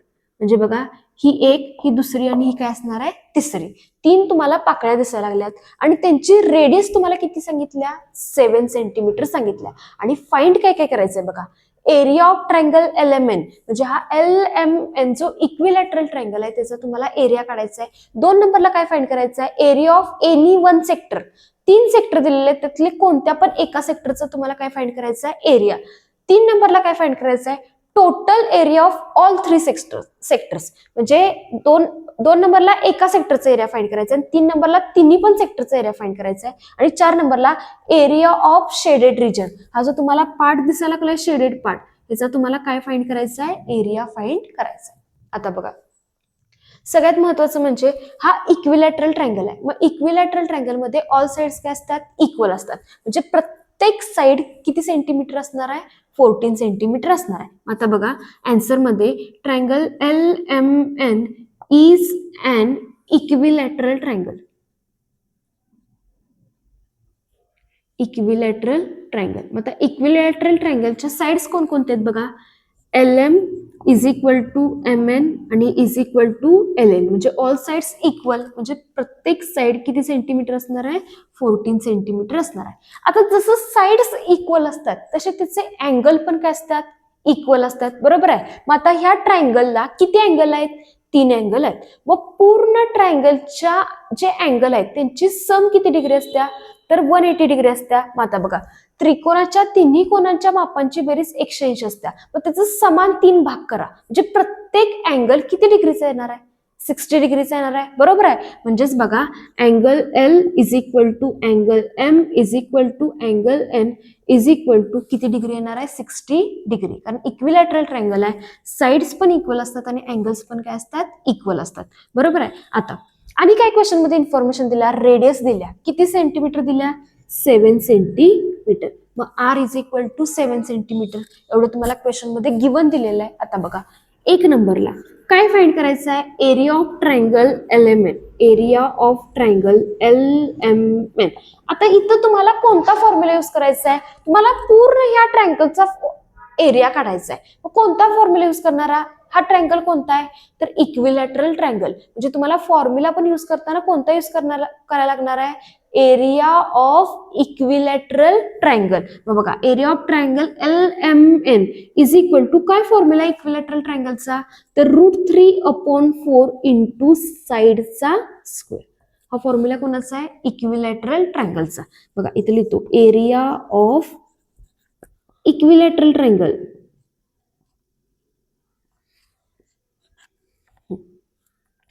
[SPEAKER 1] म्हणजे बघा ही एक ही दुसरी आणि ही काय असणार आहे तिसरी. 3 तुम्हाला पाकळ्या दिसायला लागल्यात आणि त्यांची रेडियस तुम्हाला किती सांगितल्या 7 सेंटीमीटर सांगितल्या. आणि फाइंड काय काय करायचंय बघा एरिया ऑफ ट्रायंगल LMN म्हणजे हा LMN जो इक्विलॅटरल ट्रायंगल आहे त्याचा तुम्हाला एरिया काढायचा आहे. 2 नंबरला काय फाइंड करायचं आहे area of any one sector. 3 sector दिलेले आहेत त्यातले कोणत्या पण एका सेक्टरचा तुम्हाला काय फाइंड करायचं आहे एरिया. 3 नंबरला काय फाइंड करायचं आहे total area of all 3 sectors. म्हणजे दोन नंबरला एका सेक्टरचा एरिया फाइंड करायचा आहे. 3 नंबरला तिन्ही पण सेक्टरचा एरिया फाइंड करायचा आहे. आणि 4 नंबरला एरिया ऑफ शेडेड रिजन. हा जो तुम्हाला पार्ट दिसायला लागलाय शेडेड पार्ट याचा तुम्हाला काय फाइंड करायचा आहे एरिया फाइंड करायचा आहे. आता बघा सगळ्यात महत्वाचं म्हणजे हा इक्विलॅटरल ट्रायंगल आहे. मग इक्विलॅटरल ट्रायंगल मध्ये ऑल साइड्स काय असतात इक्वल असतात. म्हणजे प्रत्येक साइड किती सेंटीमीटर असणार आहे 14 सेंटीमीटर असणार आहे. आता बघा आन्सर मध्ये triangle LMN is an equilateral triangle. Equilateral triangle. मग आता इक्विलॅटरल ट्रायंगलच्या साइड्स कोणकोणते आहेत बघा LM is equal to MN आणि इज इक्वल टू LN. म्हणजे ऑल साइड्स इक्वल म्हणजे प्रत्येक साइड किती सेंटीमीटर असणार आहे 14 सेंटीमीटर असणार आहे. आता जसं साइड्स इक्वल असतात तसे त्याचे अँगल पण काय असतात इक्वल असतात, बरोबर आहे. मग आता ह्या ट्रायंगलला किती अँगल आहेत? 3 अँगल आहेत. मग पूर्ण ट्रायंगलच्या जे अँगल आहेत त्यांची सम किती डिग्री असत्या? तर 180 डिग्री असत्या. मग आता बघा, त्रिकोणाच्या तिन्ही कोणांच्या मापांची बेरीज 180 असत्या. मग त्याचं समान 3 भाग करा, म्हणजे प्रत्येक अँगल किती डिग्रीचा येणार आहे? 60 डिग्रीचा येणार आहे, बरोबर आहे. म्हणजेच बघा, angle L is equal to angle M is equal to angle N is equal to किती डिग्री येणार आहे? 60 डिग्री. कारण इक्विलॅटरल ट्रायंगल आहे, साइड्स पण इक्वल असतात आणि अँगल्स पण काय असतात? इक्वल असतात, बरोबर आहे. आता आणि काय क्वेश्चन मध्ये इन्फॉर्मेशन दिल्या? रेडियस दिल्या. किती सेंटीमीटर दिल्या? 7 सेंटीमीटर. मग R is equal to 7 centimetre एवढं तुम्हाला क्वेश्चन मध्ये गिवन दिलेलं आहे. आता बघा, 1 नंबरला काय फाइंड करायचं आहे? Area of triangle LMN. Area of triangle LMN. आता इथं तुम्हाला कोणता फॉर्म्युला यूज करायचा आहे? तुम्हाला पूर्ण ह्या ट्रायंगलचा एरिया काढायचा आहे. मग कोणता फॉर्म्युला यूज करणारा? हा ट्रायंगल कोणता आहे? तर इक्विलॅटरल ट्रायंगल. म्हणजे तुम्हाला फॉर्म्युला पण यूज करताना कोणता यूज करायला लागणार आहे? Area of equilateral triangle. मग बघा, area of triangle LMN is equal to काय फॉर्म्युला इक्विलॅटरल ट्रायंगलचा? तर √3/4 इंटू साइडचा स्क्वेअर. हा फॉर्म्युला कोणाचा आहे? इक्विलॅटरल ट्रायंगलचा. बघा इथे लिहितो, एरिया ऑफ इक्विलॅटरल ट्रायंगल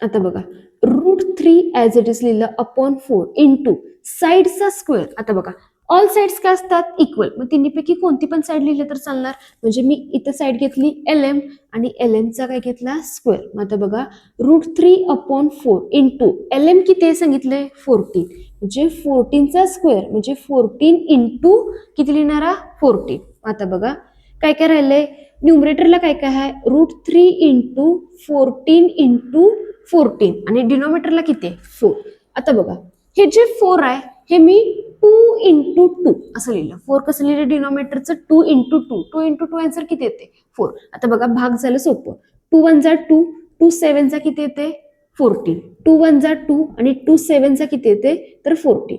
[SPEAKER 1] आता बघा, √3 ऍज इट इज लिहिलं अपॉन 4 इंटू साइडचा स्क्वेअर. आता बघा, ऑल साइड्स काय असतात? इक्वल. मग तिन्हीपैकी कोणती पण साइड लिहिलं तर चालणार. म्हणजे मी इथं साइड घेतली LM आणि LM चा काय घेतला? स्क्वेअर. मग आता बघा, √3/4 इंटू LM किती आहे सांगितले? 14. म्हणजे 14चा स्क्वेअर म्हणजे 14 इंटू किती लिहिणारा? 14. आता बघा, काय काय राहिलंय? न्यूमरेटरला काय काय आहे? √3 इंटू 14 इंटू 14 आणि डिनोमिनेटरला किती आहे? 4. आता बघा, हे जे 4 आहे हे मी 2 इंटू 2 असं लिहिलं. 4 कसं लिहिलं? डिनोमिनेटरचं 2 इंटू 2. 2 इंटू 2 आन्सर किती येते? 4. आता बघा, भाग झालं सोपं. 2 1 जा 2, 2 7 चा किती येते? 14. 2 1 जा 2 आणि 2 7 चा किती येते? तर 14.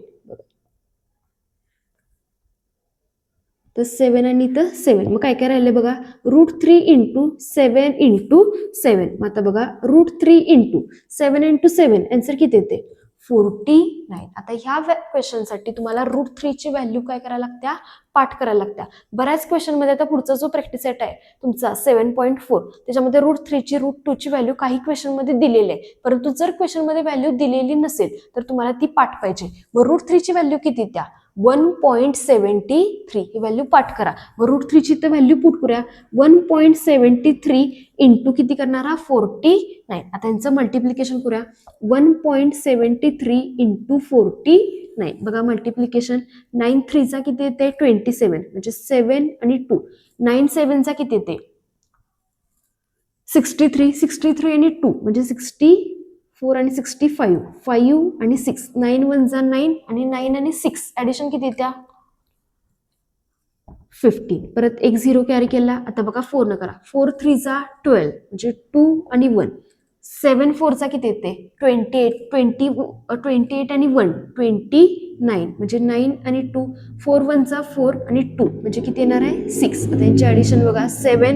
[SPEAKER 1] तर 7 आणि इथं 7. मग काय काय राहिले बघा, √3 इंटू 7 इंटू 7. मग आता बघा, √3 इंटू 7 इंटू 7 आन्सर किती येते? 49. आता ह्या क्वेश्चनसाठी तुम्हाला √3 ची व्हॅल्यू काय करायला लागत्या? पाठ करायला लागत्या. बऱ्याच क्वेश्चन मध्ये आता पुढचा जो प्रॅक्टिस सेट आहे तुमचा 7.4 त्याच्यामध्ये √3 ची √2 ची व्हॅल्यू काही क्वेश्चन मध्ये दिलेली आहे. परंतु जर क्वेश्चन मध्ये व्हॅल्यू दिलेली नसेल तर तुम्हाला ती पाठ पाहिजे. मग √3 ची व्हॅल्यू किती? त्या 1.73 ही व्हॅल्यू पाठ करा. मग √3 ची तर व्हॅल्यू पुट करूया. 1.73 इंटू किती करणारा? 49. आता यांचं मल्टिप्लिकेशन करूया. 1.73 इंटू 49. बघा मल्टिप्लिकेशन. 9 3 चा किती येते? 27. म्हणजे 7 आणि 2. 9 7 चा किती येते? 63. 63 आणि 2 म्हणजे 64 आणि 65. 5 आणि 6. 9 1 जा 9 आणि 9 आणि 6 ऍडिशन किती येत्या? 15. परत एक 0 कॅरी केला. आता बघा 4 न करा. 4 3 जा 12 म्हणजे 2 आणि 1. 7 4 चा किती येते? 28 आणि 1 29 म्हणजे 9 आणि 2. 4 1 चा 4 आणि 2 म्हणजे किती येणार आहे? 6. आता यांची ऍडिशन बघा. 7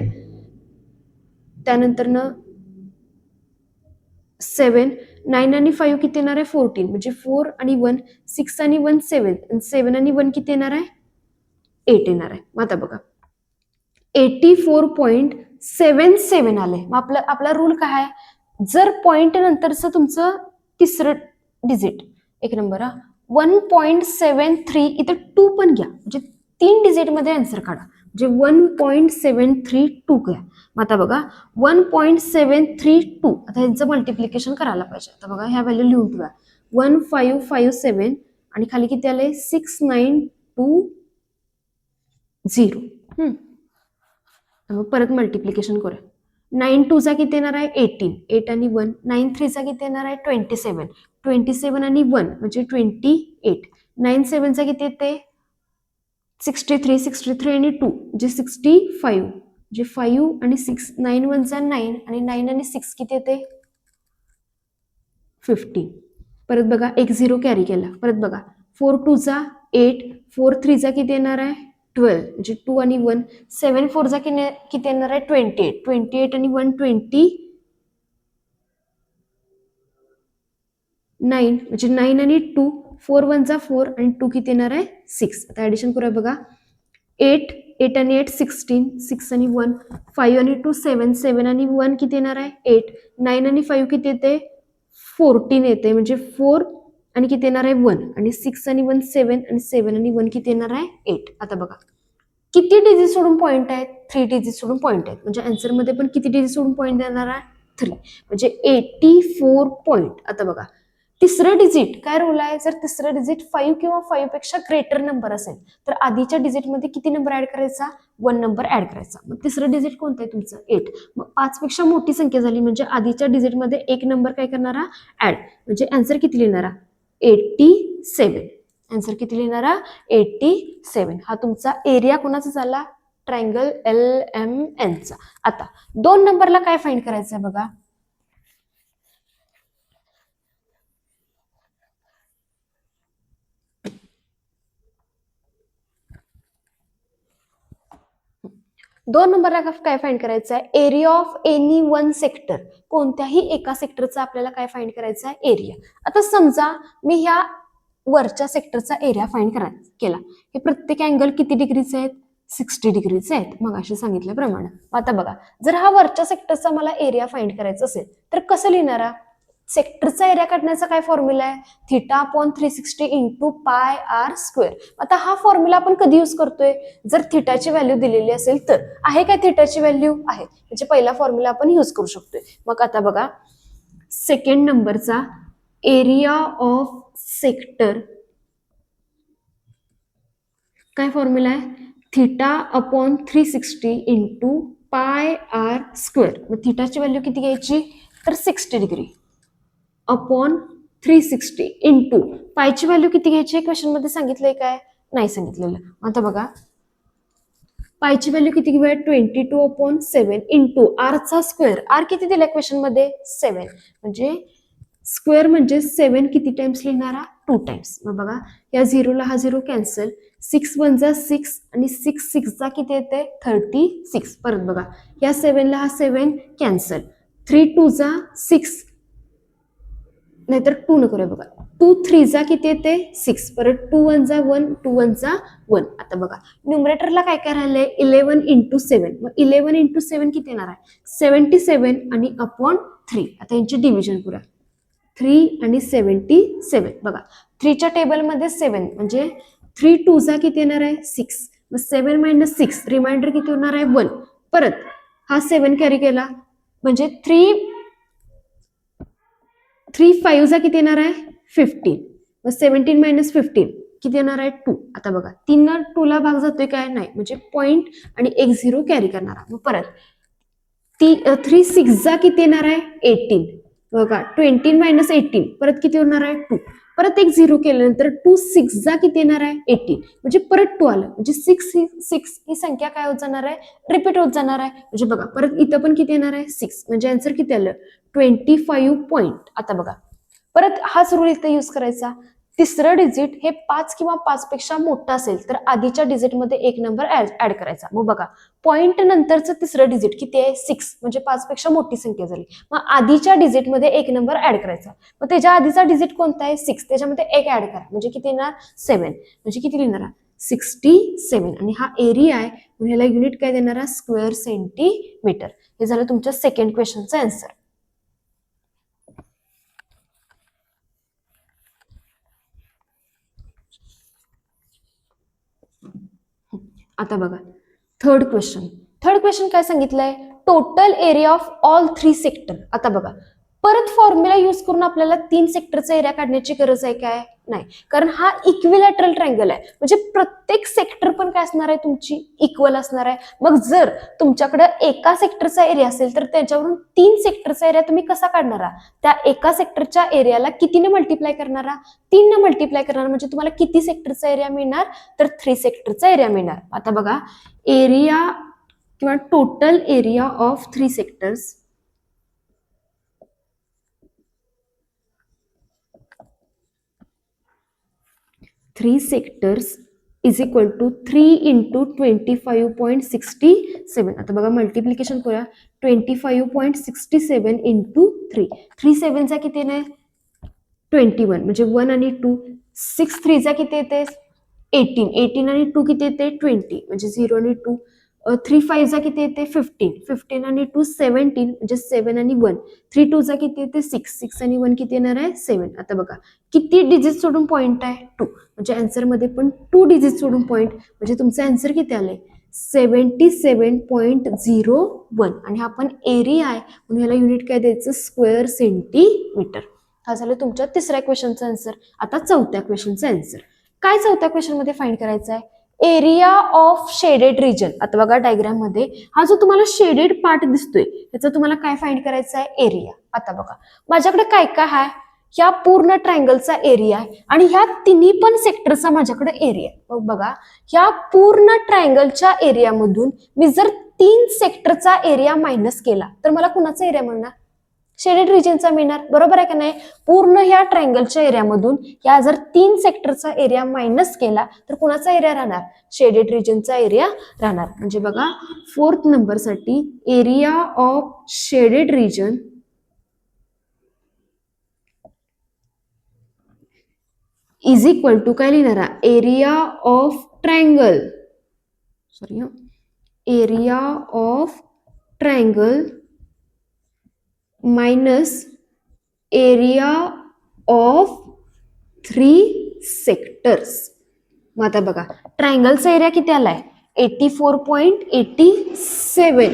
[SPEAKER 1] त्यानंतर 7 9 आणि 5 किती येणार आहे? 14 म्हणजे 4 आणि 1 6 आणि 1 7 आणि 7 आणि 1 किती येणार आहे? 8 येणार आहे. मग आता बघा 84.77 आले. मग आपला रूल काय आहे? जर पॉइंट नंतरचं तुमचं तिसरं डिजिट 1 नंबर 1.73 इथं 2 पण घ्या म्हणजे 3 डिजिट मध्ये आन्सर काढा. म्हणजे 1.732 घ्या. मग आता बघा 1.732 आता यांचं मल्टिप्लिकेशन करायला पाहिजे. आता बघा ह्या व्हॅल्यू लिहून ठेवा. 1557 आणि खाली किती आले? 6920. मग परत मल्टिप्लिकेशन करूया. 9 2 चा किती येणार आहे? 18. 8 आणि 1. 9 3 चा किती येणार आहे? 27. 27 आणि 1 म्हणजे 28. 9 7 चा किती येते? 63. 63 आणि 2 म्हणजे 65. म्हणजे 5 आणि 6. 9 1 चा 9 आणि 9 आणि 6 किती येते? 15. परत बघा एक 0 कॅरी केला. परत बघा 4 2 चा 8. 4 3 चा किती येणार आहे? 12 म्हणजे 2 आणि 1, 7 4 जा किती येणार आहे 28, 28 आणि 1 29 म्हणजे 9 आणि 2, 4 1 जा 4 आणि 2 किती येणार आहे 6. आता ऍडिशन करूया बघा 8 8 आणि 8 16, 6 आणि 1 5 आणि 2 7, 7 आणि 1 किती येणार आहे 8, 9 आणि 5 किती येते 14 येते म्हणजे 4 आणि किती येणार आहे 1 आणि 6 आणि 1 7 आणि 7 आणि 1 किती येणार आहे 8. आता बघा किती डिजिट सोडून पॉईंट आहेत 3 डिजिट सोडून पॉईंट आहेत म्हणजे आन्सर मध्ये पण किती डिजिट सोडून पॉईंट देणार आहे 3 म्हणजे 84 पॉईंट. आता बघा तिसरं डिजिट काय रोल आहे जर तिसरं डिजिट 5 किंवा 5 पेक्षा ग्रेटर नंबर असेल तर आधीच्या डिजिट मध्ये किती नंबर ऍड करायचा 1 नंबर ऍड करायचा. मग तिसरं डिजिट कोणतं आहे तुमचं 8. मग 5 पेक्षा मोठी संख्या झाली म्हणजे आधीच्या डिजिट मध्ये एक नंबर काय करणारा ऍड म्हणजे आन्सर किती लिहिणारा 87. आन्सर किती लिहिणारा 87. हा तुमचा एरिया कोणाचा झाला ट्रायंगल LMN चा. आता 2 नंबरला काय फाइंड करायचं आहे बघा 2 नंबरला काय फाइंड करायचं आहे area of any one sector. कोणत्याही एका सेक्टरचा आपल्याला काय फाइंड करायचा आहे एरिया. आता समजा मी ह्या वरच्या सेक्टरचा एरिया फाइंड केला हे प्रत्येक अँगल किती डिग्रीचे आहेत 60 डिग्रीचे आहेत मग असे सांगितल्याप्रमाणे. आता बघा जर हा वरच्या सेक्टरचा मला एरिया फाइंड करायचा असेल तर कसं लिहिणारा सेक्टरचा एरिया काढण्याचा काय फॉर्म्युला आहे θ/360 इंटू पाय आर स्क्वेअर. आता हा फॉर्म्युला आपण कधी यूज करतोय जर थिटाची व्हॅल्यू दिलेली असेल तर आहे काय थिटाची व्हॅल्यू आहे म्हणजे पहिला फॉर्म्युला आपण यूज करू शकतोय. मग आता बघा सेकंड नंबरचा एरिया ऑफ सेक्टर काय फॉर्म्युला आहे θ/360 इंटू पाय आर स्क्वेअर. मग थिटाची व्हॅल्यू किती घ्यायची तर 60 डिग्री अपॉन 360 इंटू पायची व्हॅल्यू किती घ्यायची क्वेश्चन मध्ये सांगितलंय काय नाही सांगितलेलं. आता बघा पायची व्हॅल्यू किती घेऊया 22/7 इंटू आरचा स्क्वेअर. आर किती दिलाय क्वेश्चन मध्ये 7 म्हणजे स्क्वेअर म्हणजे 7 किती टाइम्स लिहिणारा 2 टाइम्स. मग बघा या झिरोला हा झिरो कॅन्सल 6 1 जा 6 आणि 6 6 जा किती येते 36. परत बघा या 7 ला हा 7 कॅन्सल 3 2 जा 6 नाहीतर 2 नको रे बघा 2 3 जा किती येते 6 परत 2 1 जा 1 2 1 जा 1. आता बघा न्यूमरेटरला काय काय राहिलंय 11 इंटू 7. मग 11 इंटू 7 किती येणार आहे 77 आणि अपॉन 3. आता यांची डिव्हिजन करूया 3 आणि 77. बघा 3च्या टेबलमध्ये 7 म्हणजे 3 2 जा किती येणार आहे 6 मग 7 मायनस 6 रिमाइंडर किती होणार आहे 1. परत हा 7 कॅरी केला म्हणजे 3 5 जा किती येणार आहे 15 मग 17 मायनस 15 किती येणार आहे 2. आता बघा 3 ना 2 ला भाग जातोय काय नाही म्हणजे पॉईंट आणि एक झिरो कॅरी करणारा. मग परत 3 6 जा किती येणार आहे 18 बघा 20 मायनस 18 परत किती होणार आहे 2 परत एक झिरो केल्यानंतर 2 6 जा किती येणार आहे 18 म्हणजे परत 2 आलं म्हणजे 6 ही संख्या काय होत जाणार आहे रिपीट होत जाणार आहे. म्हणजे बघा परत इथं पण किती येणार आहे 6 म्हणजे आन्सर किती आलं 25 पॉईंट. आता बघा परत हाच रूल इथे यूज करायचा तिसरं डिजिट हे 5 किंवा 5 पेक्षा मोठं असेल तर आधीच्या डिजिटमध्ये एक नंबर ऍड करायचा. मग बघा पॉईंट नंतरचं तिसरं डिजिट किती आहे 6 म्हणजे 5 पेक्षा मोठी संख्या झाली मग आधीच्या डिजिटमध्ये एक नंबर ऍड करायचा. मग त्याच्या आधीचा डिजिट कोणता आहे 6 त्याच्यामध्ये एक ऍड करा म्हणजे किती येणार 7 म्हणजे किती लिहिणार 67 आणि हा एरिया आहे म्हणजे ह्याला युनिट काय देणार स्क्वेअर सेंटीमीटर. हे झालं तुमच्या सेकंड क्वेश्चनचं आन्सर. आता बघा थर्ड क्वेश्चन काय सांगितलंय total area of all 3 sector. आता बघा परत फॉर्म्युला यूज करून आपल्याला 3 सेक्टरचा एरिया काढण्याची गरज आहे काय नाही कारण हा इक्विलॅटरल ट्रायंगल आहे म्हणजे प्रत्येक सेक्टर पण काय असणार आहे तुमची इक्वल असणार आहे. मग जर तुमच्याकडे एका सेक्टरचा एरिया असेल तर त्याच्यावरून 3 सेक्टरचा एरिया तुम्ही कसा काढणारा त्या एका सेक्टरच्या एरियाला कितीने मल्टिप्लाय करणारा 3 ने मल्टिप्लाय करणार म्हणजे तुम्हाला किती सेक्टरचा एरिया मिळणार तर 3 सेक्टरचा एरिया मिळणार. आता बघा एरिया किंवा total area of 3 sectors is equal to 3 into 25.67. आता बघा मल्टिप्लिकेशन करूया. 25.67 इंटू 3. 3 सेवनचा किती नाही 21 म्हणजे 1 आणि 2. 6 3चा किती येते 18. 18 आणि 2 किती येते 20 म्हणजे 0 आणि 2. 3 5चा किती येते 15. 15 आणि 2 17 म्हणजे 7 आणि 1. 3 2चा किती येते 6. 6 आणि 1 किती येणार आहे 7. आता बघा किती डिजिट सोडून पॉईंट आहे 2 म्हणजे आन्सर मध्ये पण 2 डिजिट सोडून पॉईंट म्हणजे तुमचं आन्सर किती आलंय 77.01. आणि हा पण एरिया आहे म्हणून ह्याला युनिट काय द्यायचं स्क्वेअर सेंटीमीटर. हा झालं तुमच्या तिसऱ्या क्वेश्चनचा आन्सर. आता चौथ्या क्वेश्चनचा आन्सर काय चौथ्या क्वेश्चन मध्ये फाइंड करायचा आहे एरिया ऑफ शेडेड रिजन. आता बघा डायग्राम मध्ये हा जो तुम्हाला शेडेड पार्ट दिसतोय त्याचा तुम्हाला काय फाइंड करायचा आहे एरिया. आता बघा माझ्याकडे काय काय आहे ह्या पूर्ण ट्रायंगलचा एरिया आहे आणि ह्या तिन्ही पण सेक्टरचा माझ्याकडे एरिया. मग बघा ह्या पूर्ण ट्रायंगलच्या एरियामधून मी जर 3 सेक्टरचा एरिया मायनस केला तर मला कुणाचा एरिया मिळणार शेडेड रिजनचा मिळणार. बरोबर आहे का नाही. पूर्ण ह्या ट्रायंगलच्या एरियामधून या जर 3 सेक्टरचा एरिया मायनस केला तर कुणाचा एरिया राहणार शेडेड रिजनचा एरिया राहणार. म्हणजे बघा 4th नंबरसाठी area of shaded region is equal to काय लिहिणार area of triangle sorry area of triangle minus area of 3 sectors. मग आता बघा ट्रायंगलचा एरिया किती आलाय 84.87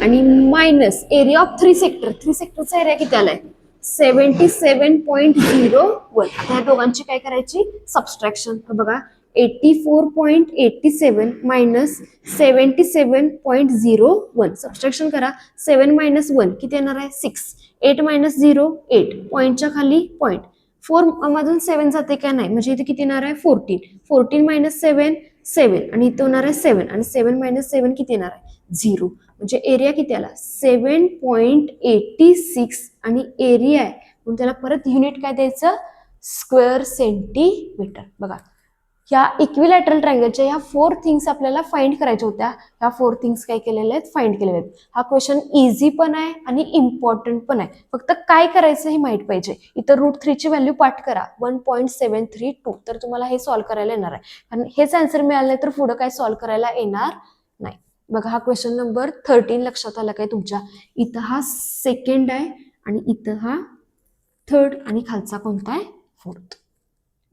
[SPEAKER 1] आणि मायनस एरिया ऑफ 3 सेक्टर 3 सेक्टरचा एरिया किती आलाय 77.01. आता ह्या दोघांची काय करायची सबस्ट्रॅक्शन. बघा 84.87 मायनस 77.01 सबस्ट्रॅक्शन करा. 7 मायनस 1 किती येणार आहे 6. 8 मायनस 0 8 पॉईंटच्या खाली पॉईंट 4 मधून 7 जाते का नाही म्हणजे इथे किती येणार आहे 14. 14 मायनस 7 7 आणि इथे होणार आहे 7 आणि 7 मायनस 7 किती येणार आहे 0 म्हणजे एरिया किती आला 7.86 आणि एरिया आहे म्हणून त्याला परत युनिट काय द्यायचं स्क्वेअर सेंटीमीटर. बघा ह्या इक्विलॅटरल ट्रायंगलच्या ह्या 4 थिंग्स आपल्याला फाइंड करायच्या होत्या. ह्या 4 थिंग्स काय केलेल्या आहेत फाइंड केलेल्या आहेत. हा क्वेश्चन इझी पण आहे आणि इम्पॉर्टंट पण आहे. फक्त काय करायचं हे माहित पाहिजे. इथं √3 ची व्हॅल्यू पाठ करा 1.732 तर तुम्हाला हे सॉल्व्ह करायला येणार आहे. कारण हेच आन्सर मिळालं नाही तर पुढे काय सॉल्व्ह करायला येणार नाही. बघा हा क्वेश्चन नंबर 13 लक्षात आला काय तुमच्या. इथं हा सेकंड आहे आणि इथं हा थर्ड आणि खालचा कोणता आहे 4th.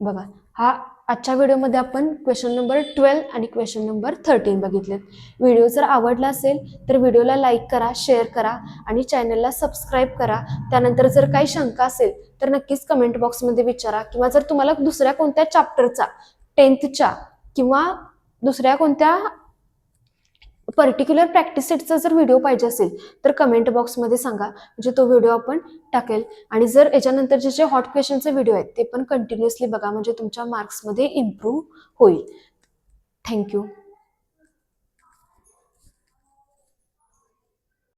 [SPEAKER 1] बघा हा आजच्या व्हिडिओमध्ये आपण क्वेश्चन नंबर 12 आणि क्वेश्चन नंबर 13 बघितलेत. व्हिडिओ जर आवडला असेल तर व्हिडिओला लाईक करा शेअर करा आणि चॅनलला सबस्क्राईब करा. त्यानंतर जर काही शंका असेल तर नक्कीच कमेंट बॉक्समध्ये विचारा किंवा जर तुम्हाला दुसऱ्या कोणत्या चॅप्टरचा 10thच्या किंवा दुसऱ्या कोणत्या पर्टिक्युलर प्रॅक्टिस सेटचा जर व्हिडिओ पाहिजे असेल तर कमेंट बॉक्समध्ये सांगा म्हणजे तो व्हिडिओ आपण टाकेल. आणि जर याच्यानंतरचे जे हॉट क्वेश्चनचे व्हिडिओ आहेत ते पण कंटिन्युअसली बघा म्हणजे तुमच्या मार्क्समध्ये इम्प्रूव्ह होईल. थँक्यू.